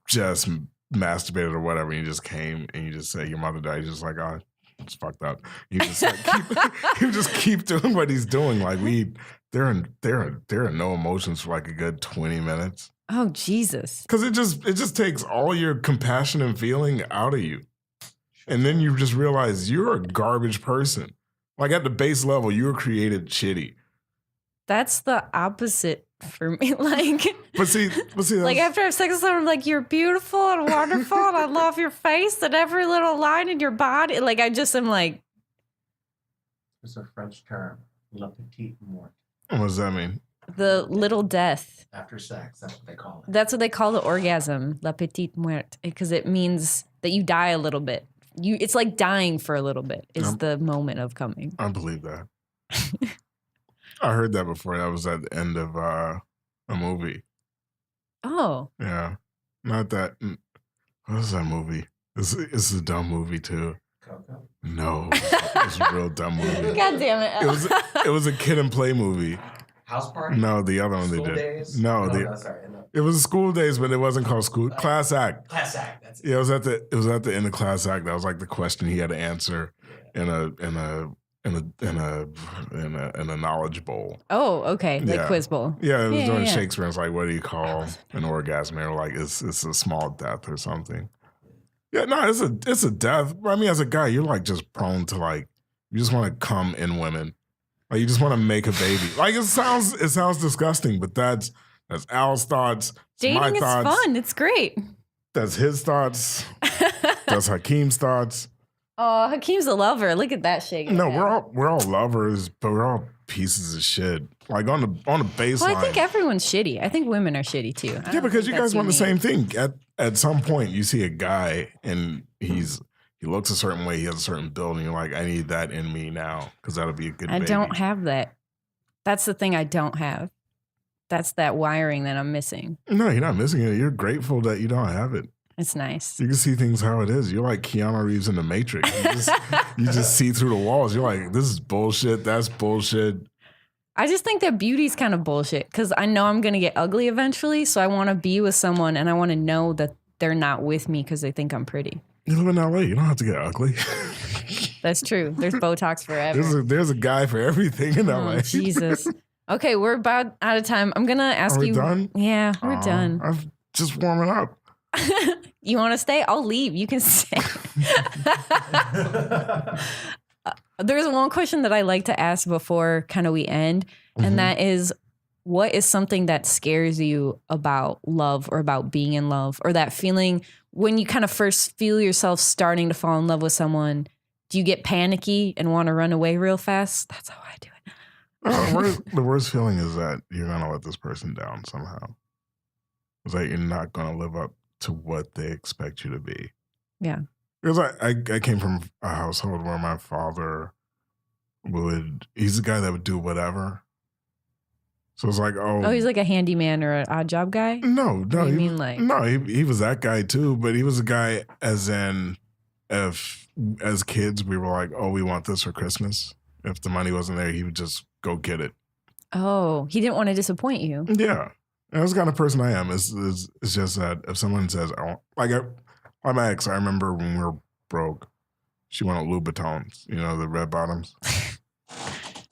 just masturbated or whatever, and you just came and you just say your mother died, you're just like, oh, it's fucked up. You just like keep doing what he's doing. Like there are no emotions for like a good 20 minutes. Oh, Jesus. Because it just takes all your compassion and feeling out of you. And then you just realize you're a garbage person. Like at the base level, you were created shitty. That's the opposite for me. Like, but see, like after I have sex with someone, I'm like, you're beautiful and wonderful, and I love your face and every little line in your body. Like, I just am like, it's a French term, le petit mort. What does that mean? The little death. After sex, that's what they call it. That's what they call the orgasm, la petite muerte, because it means that you die a little bit. It's like dying for a little bit is the moment of coming. I believe that. I heard that before. That was at the end of a movie. Oh. Yeah. Not that. What was that movie? It's a dumb movie too. Coco? No. It's a real dumb movie. God damn it. It was a kid and play movie. House Party? No, the other one School they did. Days? No, Sorry. No. it was School Days, but it wasn't called School. Class Act. Class Act. That's it. Yeah, it was at the end of Class Act. That was like the question he had to answer in a knowledge bowl. Oh, okay. Like quiz bowl. Yeah, it was during Shakespeare. It's like, what do you call an orgasm? They were like, it's a small death or something. Yeah, no, it's a death. I mean, as a guy, you're like just prone to like, you just want to come in women. Like you just want to make a baby. Like it sounds disgusting, but that's Al's thoughts. Dating is fun. It's great. That's his thoughts. That's Hakeem's thoughts. Oh, Hakeem's a lover. Look at that shake. No, we're all lovers, but we're all pieces of shit. Like on the baseline. Well, I think everyone's shitty. I think women are shitty too. Yeah, because you guys want the same thing. At some point, you see a guy and he looks a certain way, he has a certain build, and you're like, I need that in me now because that'll be a good baby. I don't have that. That's the thing I don't have. That's that wiring that I'm missing. No, you're not missing it. You're grateful that you don't have it. It's nice. You can see things how it is. You're like Keanu Reeves in The Matrix. You just see through the walls. You're like, this is bullshit. That's bullshit. I just think that beauty's kind of bullshit because I know I'm going to get ugly eventually. So I want to be with someone and I want to know that they're not with me because they think I'm pretty. You live in LA. You don't have to get ugly. That's true. There's Botox forever. There's a guy for everything in LA. Oh, Jesus. Okay, we're about out of time. I'm going to ask you. Are we done? Yeah, we're done. I'm just warming up. You want to stay? I'll leave. You can stay. There's one question that I like to ask before kind of we end, and that is, what is something that scares you about love or about being in love, or that feeling when you kind of first feel yourself starting to fall in love with someone? Do you get panicky and want to run away real fast? That's how I do it. The worst feeling is that you're going to let this person down somehow. It's like you're not going to live up to what they expect you to be. Yeah. Because I came from a household where my father he's the guy that would do whatever. So it's like, oh, he's like a handyman or an odd job guy? No. He was that guy too, but he was a guy as in, if as kids we were like, oh, we want this for Christmas. If the money wasn't there, he would just go get it. Oh, he didn't want to disappoint you. Yeah. And that's the kind of person I am. It's just that if someone says, my ex, I remember when we were broke, she wanted Louboutins, the red bottoms.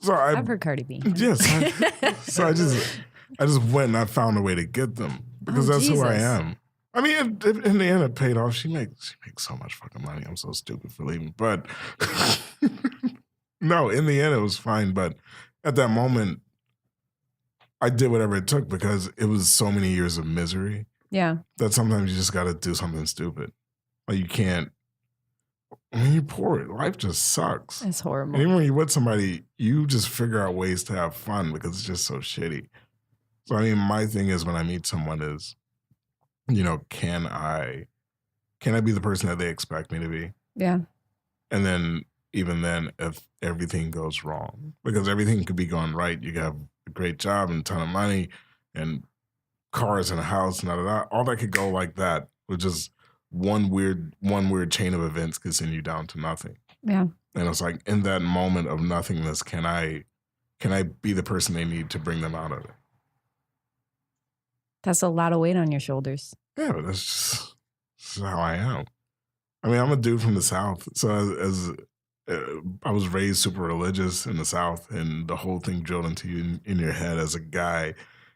So I've heard Cardi B. Yes. So I just went and I found a way to get them because that's who I am. I mean, in the end, it paid off. She makes so much fucking money. I'm so stupid for leaving. But no, in the end, it was fine. But at that moment, I did whatever it took because it was so many years of misery. Yeah. That sometimes you just got to do something stupid. Like you can't. When you're poor, life just sucks. It's horrible. And even when you're with somebody, you just figure out ways to have fun because it's just so shitty. So I mean, my thing is when I meet someone is, can I be the person that they expect me to be? Yeah. And then even then, if everything goes wrong, because everything could be going right, you have a great job and a ton of money and cars and a house and all that could go like that, with just one weird chain of events could send you down to nothing. Yeah. And it's like in that moment of nothingness, can I be the person they need to bring them out of it? That's a lot of weight on your shoulders. Yeah, but that's how I am. I mean, I'm a dude from the South, so as I was raised super religious in the South, and the whole thing drilled into you in your head as a guy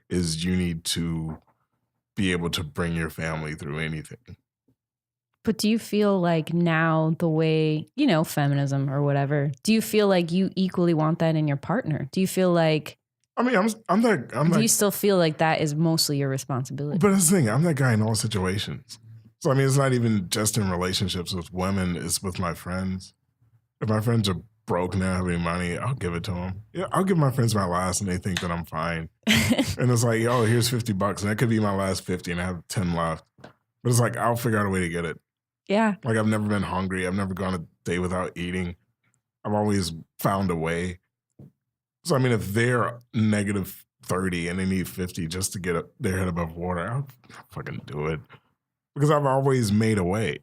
is you need to be able to bring your family through anything. But do you feel like now the way, feminism or whatever, do you feel like you equally want that in your partner? Do you feel like... I mean, do you still feel like that is mostly your responsibility? But that's the thing, I'm that guy in all situations. So, it's not even just in relationships with women, it's with my friends. If my friends are broke and I don't have any money, I'll give it to them. Yeah, I'll give my friends my last and they think that I'm fine. And it's like, oh, here's $50. And that could be my last 50 and I have 10 left. But it's like, I'll figure out a way to get it. Yeah. Like, I've never been hungry. I've never gone a day without eating. I've always found a way. So, I mean, if they're negative 30 and they need 50 just to get their head above water, I'll fucking do it. Because I've always made a way.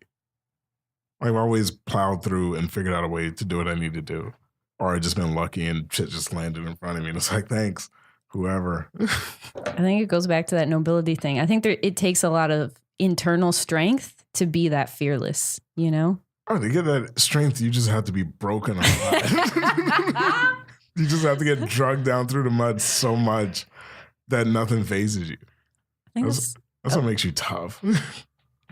I've always plowed through and figured out a way to do what I need to do. Or I've just been lucky and shit just landed in front of me. And it's like, thanks, whoever. I think it goes back to that nobility thing. I think it takes a lot of internal strength to be that fearless, you know? Oh, to get that strength, you just have to be broken alive. You just have to get drugged down through the mud so much that nothing phases you. I think That's what makes you tough.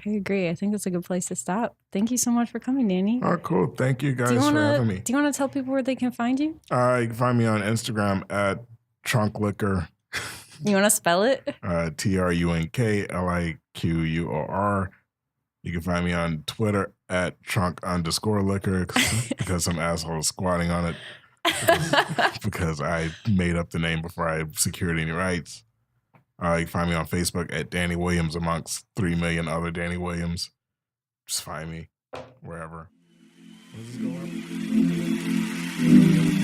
I agree. I think that's a good place to stop. Thank you so much for coming, Danny. Oh, cool. Thank you guys for having me. Do you want to tell people where they can find you? You can find me on Instagram at trunkliquor. You want to spell it? TRUNKLIQUOR. You can find me on Twitter at trunk_liquor because some asshole is squatting on it because I made up the name before I secured any rights. You can find me on Facebook at Danny Williams amongst 3 million other Danny Williams. Just find me wherever. What does this go up?